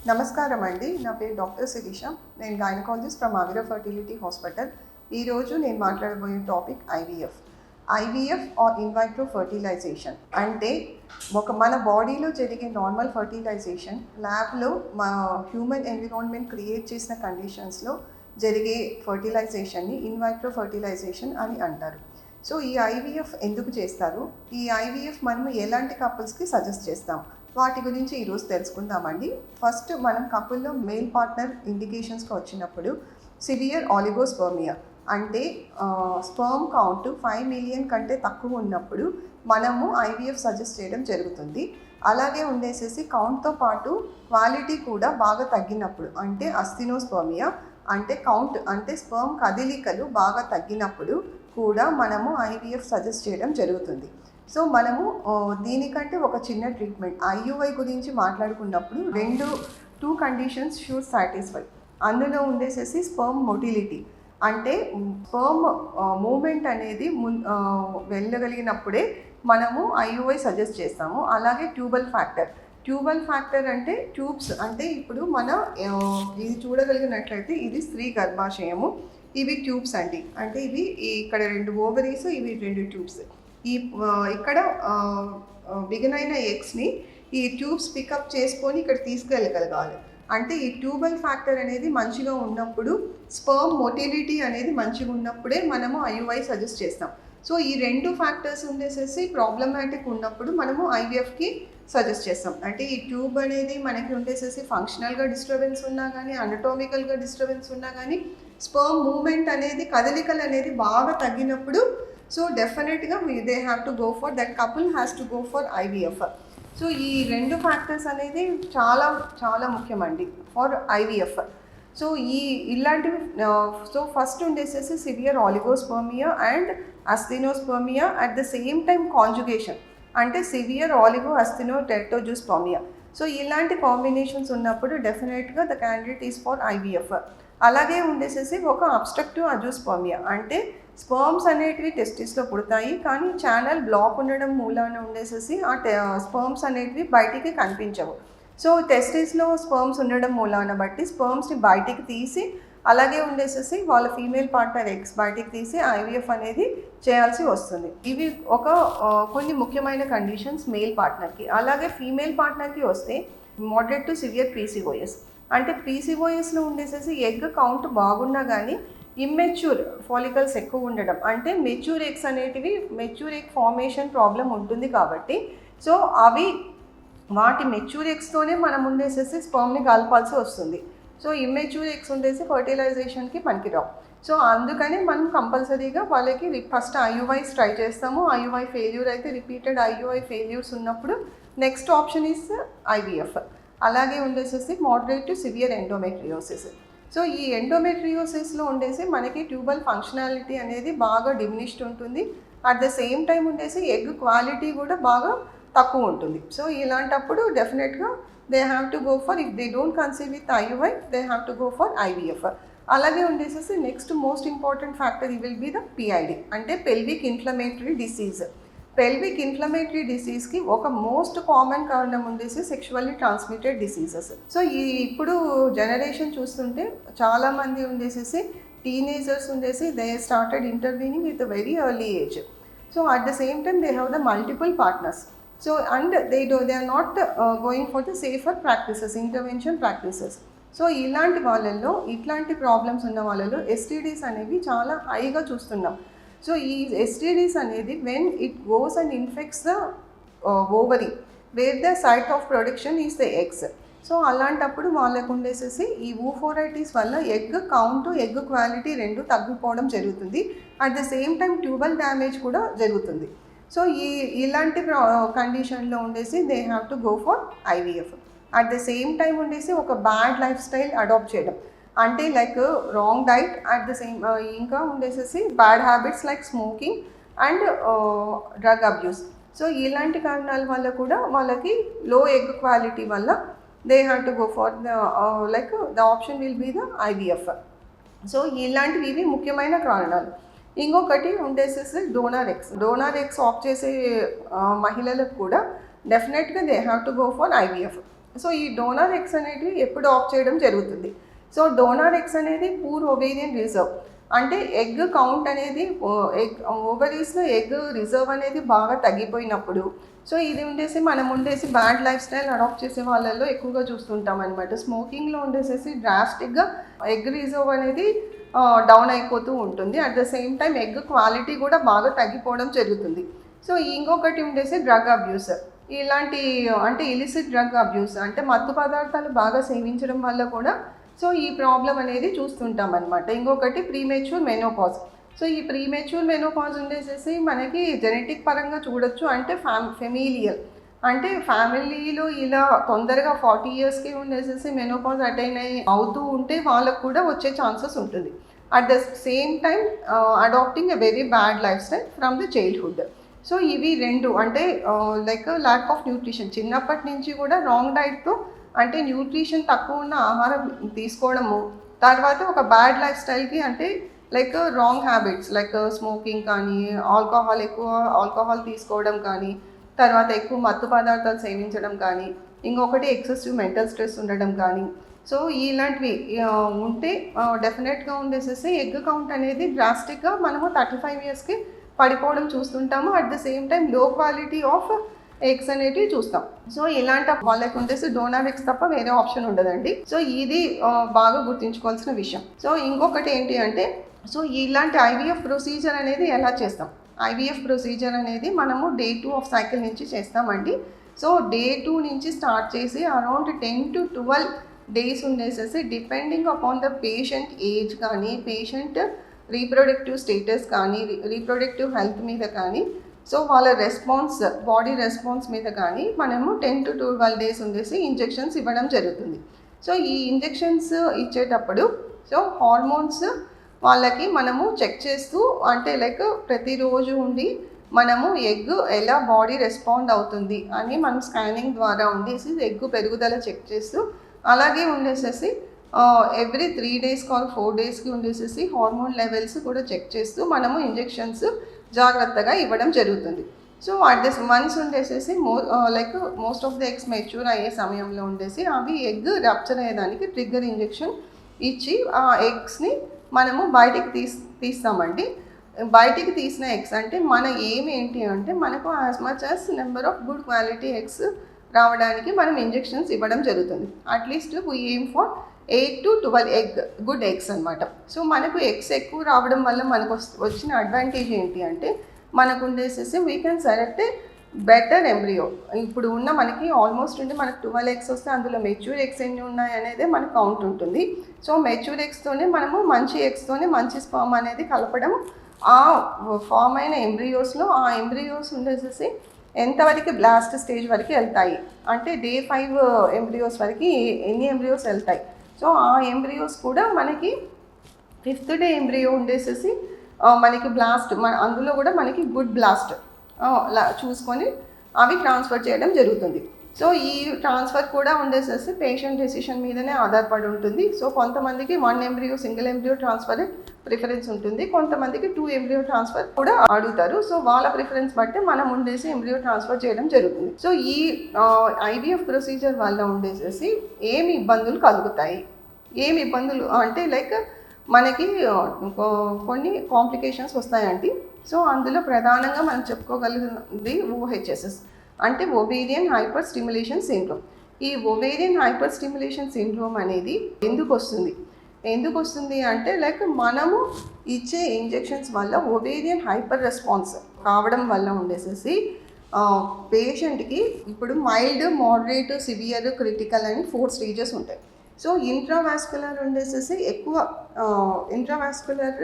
నమస్కారం అండి. నా పేరు డాక్టర్ శిరీష. నేను gynaecologist from Avira fertility hospital. ఈరోజు నేను మాట్లాడబోయే topic IVF. IVF or in vitro fertilisation అంటే మన బాడీలో జరిగే నార్మల్ ఫర్టిలైజేషన్ ల్యాబ్లో మా హ్యూమన్ ఎన్విరాన్మెంట్ క్రియేట్ చేసిన కండిషన్స్లో జరిగే ఫర్టిలైజేషన్ని ఇన్ వైట్రో ఫర్టిలైజేషన్ అని అంటారు. సో ఈ ఐవీఎఫ్ ఎందుకు చేస్తారు? ఈ ఐవీఎఫ్ మనం ఎలాంటి కపుల్స్కి సజెస్ట్ చేస్తాం? వాటి గురించి ఈరోజు తెలుసుకుందామండి. ఫస్ట్ మనం కపుల్లో మేల్ పార్ట్నర్ ఇండికేషన్స్కి వచ్చినప్పుడు సివియర్ ఆలిగోస్పర్మియా అంటే స్పర్మ్ కౌంట్ 5 మిలియన్ కంటే తక్కువ ఉన్నప్పుడు మనము ఐవీఎఫ్ సజెస్ట్ చేయడం జరుగుతుంది. అలాగే ఉండేసేసి కౌంట్తో పాటు క్వాలిటీ కూడా బాగా తగ్గినప్పుడు అంటే అస్థినోస్పర్మియా అంటే కౌంట్ అంటే స్పర్మ్ కదలికలు బాగా తగ్గినప్పుడు కూడా మనము ఐవీఎఫ్ సజెస్ట్ చేయడం జరుగుతుంది. సో మనము దీనికంటే ఒక చిన్న ట్రీట్మెంట్ ఐయుఐ గురించి మాట్లాడుకున్నప్పుడు టూ కండిషన్స్ షుడ్ సాటిస్ఫై. అందులో ఉండేసేసి స్పర్మ్ మొటిలిటీ అంటే స్పర్మ్ మూమెంట్ అనేది వెళ్ళగలిగినప్పుడే మనము ఐయుఐ సజెస్ట్ చేస్తాము. అలాగే ట్యూబల్ ఫ్యాక్టర్ అంటే ట్యూబ్స్ అంటే ఇప్పుడు ఇది చూడగలిగినట్లయితే ఇది స్త్రీ గర్భాశయము, ఇవి ట్యూబ్స్ అండి. అంటే ఇవి ఇక్కడ 2 ఓవరీస్, ఇవి 2 ట్యూబ్స్. ఇక్కడ బిగిన్ అయిన ఎగ్స్ని ఈ ట్యూబ్స్ పికప్ చేసుకొని ఇక్కడ తీసుకెళ్ళగలగాలి. అంటే ఈ ట్యూబల్ ఫ్యాక్టర్ అనేది మంచిగా ఉన్నప్పుడు, స్పర్మ్ మొటిలిటీ అనేది మంచిగా ఉన్నప్పుడే మనము ఐయుఐ సజెస్ట్ చేస్తాం. సో ఈ 2 ఫ్యాక్టర్స్ ఉండేసేసి ప్రాబ్లమాటిక్ ఉన్నప్పుడు మనము ఐవీఎఫ్కి సజెస్ట్ చేస్తాం. అంటే ఈ ట్యూబ్ అనేది మనకి ఉండేసేసి ఫంక్షనల్గా డిస్టర్బెన్స్ ఉన్నా కానీ, అనటామికల్గా డిస్టర్బెన్స్ ఉన్నా కానీ, స్పర్మ్ మూమెంట్ అనేది కదలికలు అనేది బాగా తగ్గినప్పుడు సో డెఫినెట్గా they have to go for that couple has to go for IVF. So ఈ 2 ఫ్యాక్టర్స్ అనేది చాలా చాలా ముఖ్యమండి ఫర్ ఐవీఎఫ్. సో ఇలాంటివి సో ఫస్ట్ ఉండేసేసి severe oligospermia and asthenospermia at the same time conjugation అంటే severe oligo astheno teratozoospermia. So ఇలాంటి combinations ఉన్నప్పుడు డెఫినెట్గా the candidate is for IVF. అలాగే ఉండేసేసి ఒక అబ్స్ట్రక్టివ్ అజూస్పర్మియా అంటే స్పర్మ్స్ అనేటివి టెస్టిస్లో పుడతాయి కానీ ఛానల్ బ్లాక్ ఉండడం మూలాన ఉండేసేసి స్పర్మ్స్ అనేటివి బయటికి కనిపించవు. సో టెస్టిస్లో స్పర్మ్స్ ఉండడం మూలాన బట్టి స్పర్మ్స్ని బయటికి తీసి అలాగే ఉండేసేసి వాళ్ళ ఫీమేల్ పార్ట్నర్ ఎగ్స్ బయటికి తీసి ఐవీఎఫ్ అనేది చేయాల్సి వస్తుంది. ఇవి కొన్ని ముఖ్యమైన కండిషన్స్ మేల్ పార్ట్నర్కి. అలాగే ఫీమేల్ పార్ట్నర్కి వస్తే మోడరేట్ టు సివియర్ పీసీఓఎస్ అంటే పీసీఓఎస్లో ఉండేసేసి ఎగ్ కౌంట్ బాగున్నా కానీ ఇమ్మెచ్యూర్ ఫాలికల్స్ ఎక్కువ ఉండడం అంటే మెచ్యూర్ ఎగ్స్ అనేటివి మెచ్యూర్ ఎగ్ ఫార్మేషన్ ప్రాబ్లం ఉంటుంది కాబట్టి సో వాటి మెచ్యూర్ ఎగ్స్తోనే మనం ఉండేసేసి స్పర్మ్ని కలపాల్సి వస్తుంది. సో ఇమ్మెచ్యూర్ ఎగ్స్ ఉండేసి ఫర్టిలైజేషన్కి పనికిరావు. సో అందుకని మనం కంపల్సరీగా వాళ్ళకి ఫస్ట్ ఐయుఐస్ ట్రై చేస్తాము. ఐయుఐ ఫెయిల్యూర్ అయితే రిపీటెడ్ ఐయుఐ ఫెయిల్యూర్స్ ఉన్నప్పుడు నెక్స్ట్ ఆప్షన్ ఈస్ ఐవీఎఫ్. అలాగే ఉండేసేసి moderate to severe endometriosis. So ఈ ఎండోమెట్రియోసిస్లో ఉండేసి మనకి ట్యూబల్ ఫంక్షనాలిటీ అనేది బాగా డిమినిష్డ్ ఉంటుంది. అట్ ద సేమ్ టైం ఉండేసి ఎగ్ క్వాలిటీ కూడా బాగా తక్కువ ఉంటుంది. సో ఇలాంటప్పుడు డెఫినెట్గా they have to go for if they don't conceive with IUI they have to go for IVF. అలాగే ఉండేసేసి నెక్స్ట్ మోస్ట్ ఇంపార్టెంట్ ఫ్యాక్టర్ ఈ విల్ బి ద పిఐడి అంటే pelvic inflammatory disease. Pelvic inflammatory డిసీజ్కి ఒక most common కారణం ఉండేసి sexually transmitted diseases. So ఇప్పుడు generation చూస్తుంటే చాలామంది ఉండేసేసి టీనేజర్స్ ఉండేసి they started intervening with very early age. So at the same time they have the multiple partners. So and they are not going for the safer practices intervention practices. So ఇట్లాంటి problems ఉన్న వాళ్ళలో STDs అనేవి చాలా హైగా చూస్తున్నాం. So ఈ STDs అనేది when it goes and infects the ovary where the site of production is the eggs. So అలాంటప్పుడు వాళ్ళకు ఉండేసేసి ఈ ఊఫోరైటిస్ వల్ల ఎగ్ కౌంట్ ఎగ్ క్వాలిటీ 2 తగ్గిపోవడం జరుగుతుంది. At the same time tubal damage కూడా జరుగుతుంది. సో ఇలాంటి కండిషన్లో ఉండేసి they have to go for IVF. At the same time ఉండేసి ఒక బ్యాడ్ లైఫ్ స్టైల్ అడాప్ట్ చేయడం అంటే like wrong diet at the same ఇంకా ఉండేసేసి bad habits like smoking and drug abuse. So ఇలాంటి కారణాల వల్ల కూడా వాళ్ళకి లో ఎగ్ క్వాలిటీ వల్ల they have to go for the option will be the IVF. So ఇవి ముఖ్యమైన కారణాలు. ఇంకొకటి ఉండేసేసి డోనార్ ఎగ్స్ ఆఫ్ చేసే మహిళలకు కూడా డెఫినెట్గా they have to go for IVF. So ఈ డోనార్ ఎగ్స్ అనేది ఎప్పుడు ఆఫ్ చేయడం జరుగుతుంది. సో డోనార్ ఎగ్స్ అనేది పూర్ ఓవేరియన్ రిజర్వ్, అంటే ఎగ్ కౌంట్ అనేది ఓవరీస్లో ఎగ్ రిజర్వ్ అనేది బాగా తగ్గిపోయినప్పుడు, సో ఇది ఉండేసి మనం ఉండేసి బ్యాడ్ లైఫ్ స్టైల్ అడాప్ట్ చేసే వాళ్ళల్లో ఎక్కువగా చూస్తుంటాం అనమాట. స్మోకింగ్లో ఉండేసేసి డ్రాస్టిక్గా ఎగ్ రిజర్వ్ అనేది డౌన్ అయిపోతూ ఉంటుంది. At the same time egg quality కూడా బాగా తగ్గిపోవడం జరుగుతుంది. సో ఇంకొకటి ఉండేసి డ్రగ్ అబ్యూస్. ఇలాంటి అంటే ఇలిసిట్ డ్రగ్ అబ్యూస్, అంటే మత్తు పదార్థాలు బాగా సేవించడం వల్ల కూడా సో ఈ ప్రాబ్లం అనేది చూస్తుంటాం అనమాట. ఇంకొకటి ప్రీమెచ్యూర్ మెనోపాజ్. సో ఈ ప్రీమెచ్యూర్ మెనోపాజ్ ఉండేసేసి మనకి జెనెటిక్ పరంగా చూడొచ్చు, అంటే ఫెమిలియల్, అంటే ఫ్యామిలీలో ఇలా తొందరగా 40 yearsకి ఉండేసేసి మెనోపాజ్ అటైన్ అవుతూ ఉంటే వాళ్ళకు కూడా వచ్చే ఛాన్సెస్ ఉంటుంది. At the same time adapting a very bad lifestyle from the childhood. So ఇవి రెండు, అంటే లైక్ ల్యాక్ ఆఫ్ న్యూట్రిషన్, చిన్నప్పటి నుంచి కూడా రాంగ్ డైట్తో, అంటే న్యూట్రిషన్ తక్కువ ఉన్న ఆహారం తీసుకోవడము, తర్వాత ఒక బ్యాడ్ లైఫ్ స్టైల్కి, అంటే like wrong habits like smoking కానీ, ఎక్కువ ఆల్కహాల్ తీసుకోవడం కానీ, తర్వాత ఎక్కువ మత్తు పదార్థాలు సేవించడం కానీ, ఇంకొకటి ఎక్సెసివ్ మెంటల్ స్ట్రెస్ ఉండడం కానీ, సో ఇలాంటివి ఉంటే డెఫినెట్గా ఉండేసేసి ఎగ్ కౌంట్ అనేది డ్రాస్టిక్గా మనము 35 yearsకి పడిపోవడం చూస్తుంటాము. అట్ ద సేమ్ టైం లో క్వాలిటీ ఆఫ్ ఎగ్స్ అనేటివి చూస్తాం. సో ఇలాంటి వాళ్ళకి ఉండేసి డోనార్ ఎగ్స్ తప్ప వేరే ఆప్షన్ ఉండదండి. సో ఇది బాగా గుర్తుంచుకోవాల్సిన విషయం. సో ఇంకొకటి ఏంటి అంటే, సో ఇలాంటి ఐవీఎఫ్ ప్రొసీజర్ అనేది ఎలా చేస్తాం? ఐవీఎఫ్ ప్రొసీజర్ అనేది మనము Day 2 ఆఫ్ సైకిల్ నుంచి చేస్తామండి. సో Day 2 నుంచి స్టార్ట్ చేసి అరౌండ్ 10 to 12 days ఉండేసేసి depending upon the patient age కానీ, పేషెంట్ రీప్రొడక్టివ్ స్టేటస్ కానీ, రీప్రొడక్టివ్ హెల్త్ మీద కానీ, సో వాళ్ళ రెస్పాన్స్, బాడీ రెస్పాన్స్ మీద కానీ మనము 10 to 12 days ఉండేసి ఇంజెక్షన్స్ ఇవ్వడం జరుగుతుంది. సో ఈ ఇంజెక్షన్స్ ఇచ్చేటప్పుడు సో హార్మోన్స్ వాళ్ళకి మనము చెక్ చేస్తూ, అంటే లైక్ ప్రతిరోజు ఉండి మనము ఎగ్ ఎలా బాడీ రెస్పాండ్ అవుతుంది అని మనం స్కానింగ్ ద్వారా ఉండేసి ఎగ్ పెరుగుదల చెక్ చేస్తూ, అలాగే ఉండేసేసి ఎవ్రీ 3 days or 4 daysకి ఉండేసేసి హార్మోన్ లెవెల్స్ కూడా చెక్ చేస్తూ మనము ఇంజెక్షన్స్ జాగ్రత్తగా ఇవ్వడం జరుగుతుంది. సో అట్ దిస్ వన్స్ ఉండేసేసి most of the eggs mature అయ్యే సమయంలో ఉండేసి అవి ఎగ్ రప్చర్ అయ్యేదానికి ట్రిగ్గర్ ఇంజెక్షన్ ఇచ్చి ఆ ఎగ్స్ని మనము బయటికి తీస్తామండి. బయటికి తీసిన ఎగ్స్ అంటే మన ఏంటి అంటే మనకు as much as number of good quality eggs రావడానికి మనం ఇంజెక్షన్స్ ఇవ్వడం జరుగుతుంది. At least we aim for 8 to 12 good eggs అనమాట. సో మనకు ఎగ్స్ ఎక్కువ రావడం వల్ల మనకు వచ్చిన అడ్వాంటేజ్ ఏంటి అంటే, మనకు ఉండేసేసి we can select better embryo. ఇప్పుడు ఉన్న మనకి ఆల్మోస్ట్ ఉంటే మనకు 12 eggs వస్తే అందులో మెచ్యూర్ ఎగ్స్ ఎన్ని ఉన్నాయి అనేది మనకు కౌంట్ ఉంటుంది. సో మెచ్యూర్ ఎగ్స్తోనే మనము మంచి ఎగ్స్తోనే మంచి స్పర్మ్ అనేది కలపడం, ఆ ఫామ్ అయిన ఎంబ్రియోస్లో ఆ ఎంబ్రియోస్ ఉండేసేసి ఎంతవరకు బ్లాస్ట్ స్టేజ్ వరకు వెళ్తాయి, అంటే Day 5 ఎంబ్రియోస్ వరకు ఎన్ని ఎంబ్రియోస్ వెళ్తాయి. సో ఆ ఎంబ్రియోస్ కూడా మనకి 5th day ఎంబ్రియో ఉండేసేసి మనకి బ్లాస్ట్, అందులో కూడా మనకి గుడ్ బ్లాస్ట్ చూసుకొని అవి ట్రాన్స్ఫర్ చేయడం జరుగుతుంది. సో ఈ ట్రాన్స్ఫర్ కూడా ఉండేసేసి పేషెంట్ డెసిషన్ మీదనే ఆధారపడి ఉంటుంది. సో కొంతమందికి 1 embryo single embryo transfer preference ఉంటుంది, కొంతమందికి 2 embryo ట్రాన్స్ఫర్ కూడా అడుగుతారు. సో వాళ్ళ ప్రిఫరెన్స్ బట్టి మనం ఉండేసి ఎంబ్రియో ట్రాన్స్ఫర్ చేయడం జరుగుతుంది. సో ఈ ఐవీఎఫ్ ప్రొసీజర్ వల్ల ఉండేసేసి ఏమి ఇబ్బందులు కలుగుతాయి, ఏమి ఇబ్బందులు అంటే లైక్ మనకి కొన్ని కాంప్లికేషన్స్ వస్తాయండి. సో అందులో ప్రధానంగా మనం చెప్పుకోగలిగింది OHSS, అంటే ఓవేరియన్ హైపర్ స్టిమ్యులేషన్ సిండ్రోమ్. ఈ ఓవేరియన్ హైపర్ స్టిమ్యులేషన్ సిండ్రోమ్ అనేది ఎందుకు వస్తుంది అంటే లైక్ మనము ఇచ్చే ఇంజెక్షన్స్ వల్ల ఓవేరియన్ హైపర్ రెస్పాన్స్ కావడం వల్ల ఉండేసేసి పేషెంట్కి ఇప్పుడు మైల్డ్, మోడరేట్, సివియర్, క్రిటికల్ అని 4 stages ఉంటాయి. సో ఇంట్రావాస్కులర్ ఉండేసేసి ఎక్కువ ఇంట్రావాస్కులర్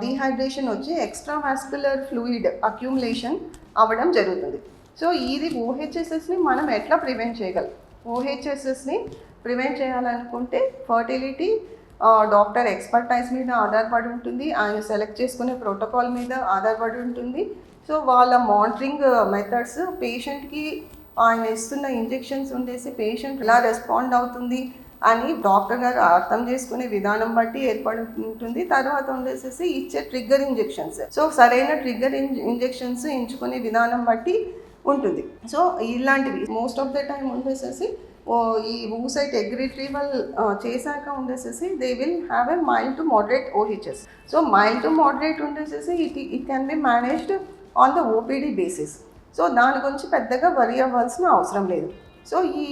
డీహైడ్రేషన్ వచ్చి ఎక్స్ట్రావాస్కులర్ ఫ్లూయిడ్ అక్యూములేషన్ అవ్వడం జరుగుతుంది. సో ఇది OHSSని మనం ఎట్లా ప్రివెంట్ చేయగలం? OHSSని ప్రివెంట్ చేయాలనుకుంటే ఫర్టిలిటీ డాక్టర్ ఎక్స్పర్టైజ్ మీద ఆధారపడి ఉంటుంది, ఆయన సెలెక్ట్ చేసుకునే ప్రోటోకాల్ మీద ఆధారపడి ఉంటుంది. సో వాళ్ళ మానిటరింగ్ మెథడ్స్, పేషెంట్కి ఆయన ఇస్తున్న ఇంజెక్షన్స్ ఉండేసి పేషెంట్ ఎలా రెస్పాండ్ అవుతుంది అని డాక్టర్ గారు అర్థం చేసుకునే విధానం బట్టి ఏర్పడి ఉంటుంది. తర్వాత ఉండేసేసి ఇచ్చే ట్రిగ్గర్ ఇంజెక్షన్స్, సో సరైన ట్రిగ్గర్ ఇంజెక్షన్స్ ఎంచుకునే విధానం బట్టి ఉంటుంది. సో ఇలాంటివి మోస్ట్ ఆఫ్ ద టైం ఉండేసేసి ఈ oocyte egg retrieval చేశాక ఉండేసేసి they will have a mild to moderate OHS. So mild to moderate ఉండేసేసి it can be managed on the OPD basis. So దాని గురించి పెద్దగా వరి అవ్వాల్సిన అవసరం లేదు. సో ఈ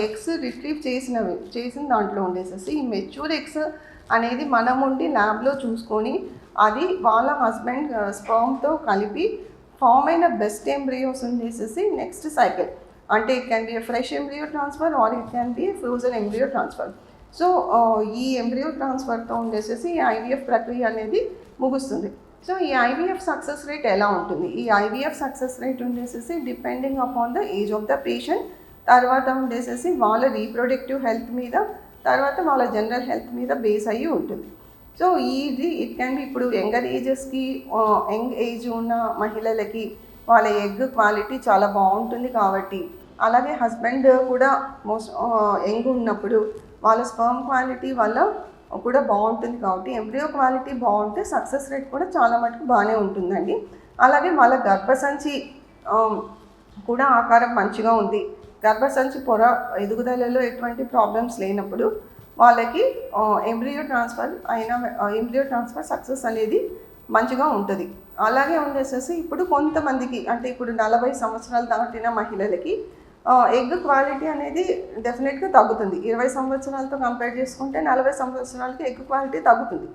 ఎగ్స్ రిట్రీవ్ చేసిన దాంట్లో ఉండేసేసి ఈ మెచ్యూర్ ఎగ్స్ అనేది మనం ఉండి ల్యాబ్లో చూసుకొని అది వాళ్ళ హస్బెండ్ స్పర్మ్తో కలిపి ఫామ్ అయిన బెస్ట్ ఎంబ్రియోస్ ఉండేసేసి నెక్స్ట్ సైకిల్ అంటే it can B a fresh embryo transfer are it can B frozen embryo transfer. So ఈ ఎంబ్రియో ట్రాన్స్ఫర్తో ఉండేసేసి ఈ ఐవీఎఫ్ ప్రక్రియ అనేది ముగుస్తుంది. సో ఈ ఐవీఎఫ్ సక్సెస్ రేట్ ఎలా ఉంటుంది? ఈ ఐవీఎఫ్ సక్సెస్ రేట్ ఉండేసేసి depending upon the age of the patient, తర్వాత ఉండేసేసి వాళ్ళ రీప్రొడక్టివ్ హెల్త్ మీద, తర్వాత వాళ్ళ జనరల్ హెల్త్ మీద బేస్ అయ్యి ఉంటుంది. సో ఇది ఇట్ క్యాన్ బి ఇప్పుడు యంగర్ ఏజెస్కి యంగ్ ఏజ్ ఉన్న మహిళలకి వాళ్ళ ఎగ్ క్వాలిటీ చాలా బాగుంటుంది కాబట్టి, అలాగే హస్బెండ్ కూడా మోస్ట్ యంగ్ ఉన్నప్పుడు వాళ్ళ స్పర్మ్ క్వాలిటీ వల్ల కూడా బాగుంటుంది కాబట్టి ఎంబ్రియో క్వాలిటీ బాగుంటే సక్సెస్ రేట్ కూడా చాలా మటుకు బాగానే ఉంటుందండి. అలాగే వాళ్ళ గర్భసంచి కూడా ఆకారం మంచిగా ఉంది, గర్భసంచి పొర ఎదుగుదలలో ఎటువంటి ప్రాబ్లమ్స్ లేనప్పుడు వాళ్ళకి ఎంబ్రియో ట్రాన్స్ఫర్ సక్సెస్ అనేది మంచిగా ఉంటుంది. అలాగే ఉండేసేసి ఇప్పుడు కొంతమందికి అంటే ఇప్పుడు 40 సంవత్సరాలు దాటిన మహిళలకి ఎగ్ క్వాలిటీ అనేది డెఫినెట్గా తగ్గుతుంది. 20 సంవత్సరాలతో కంపేర్ చేసుకుంటే 40 సంవత్సరాలకి ఎగ్ క్వాలిటీ తగ్గుతుంది.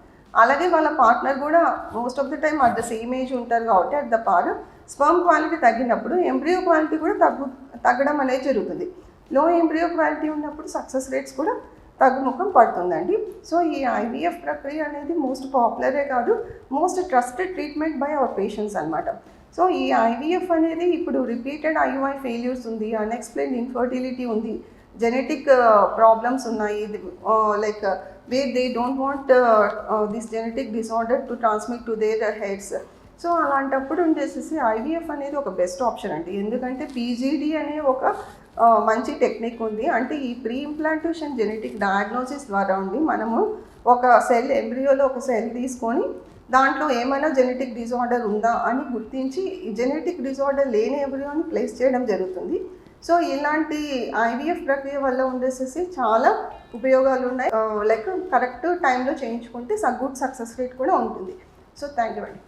అలాగే వాళ్ళ పార్ట్నర్ కూడా most of the time at the same age ఉంటారు కాబట్టి అట్ ద పార్ స్పర్మ్ క్వాలిటీ తగ్గినప్పుడు ఎంబ్రియో క్వాలిటీ కూడా తగ్గడం అనేది జరుగుతుంది. లో ఎంబ్రియో క్వాలిటీ ఉన్నప్పుడు సక్సెస్ రేట్స్ కూడా తగ్గుముఖం పడుతుందండి. సో ఈ ఐవీఎఫ్ ప్రక్రియ అనేది మోస్ట్ పాపులరే కాదు, most trusted treatment by our patients అనమాట. సో ఈ ఐవీఎఫ్ అనేది ఇప్పుడు రిపీటెడ్ ఐయుఐ ఫెయిల్యూర్స్ ఉంది, అన్ఎక్స్ప్లెయిన్డ్ ఇన్ఫర్టిలిటీ ఉంది, జెనెటిక్ ప్రాబ్లమ్స్ ఉన్నాయి, like where they don't want this genetic disorder to transmit to their heads. So అలాంటప్పుడు ఉండేసేసి ఐవీఎఫ్ అనేది ఒక బెస్ట్ ఆప్షన్ అండి. ఎందుకంటే పీజీడీ అనే ఒక మంచి టెక్నిక్ ఉంది. అంటే ఈ ప్రీ ఇంప్లాంటేషన్ జెనెటిక్ డయాగ్నోసిస్ ద్వారా ఉండి మనము ఒక సెల్ ఎంబ్రియోలో ఒక సెల్ తీసుకొని దాంట్లో ఏమైనా జెనెటిక్ డిజార్డర్ ఉందా అని గుర్తించి జెనెటిక్ డిజార్డర్ లేని ఎంబ్రియోని ప్లేస్ చేయడం జరుగుతుంది. సో ఇలాంటి ఐవీఎఫ్ ప్రక్రియ వల్ల ఉండేసేసి చాలా ఉపయోగాలు ఉన్నాయి. లైక్ కరెక్ట్ టైంలో చేయించుకుంటే గుడ్ సక్సెస్ రేట్ కూడా ఉంటుంది. సో థ్యాంక్ యూ అండి.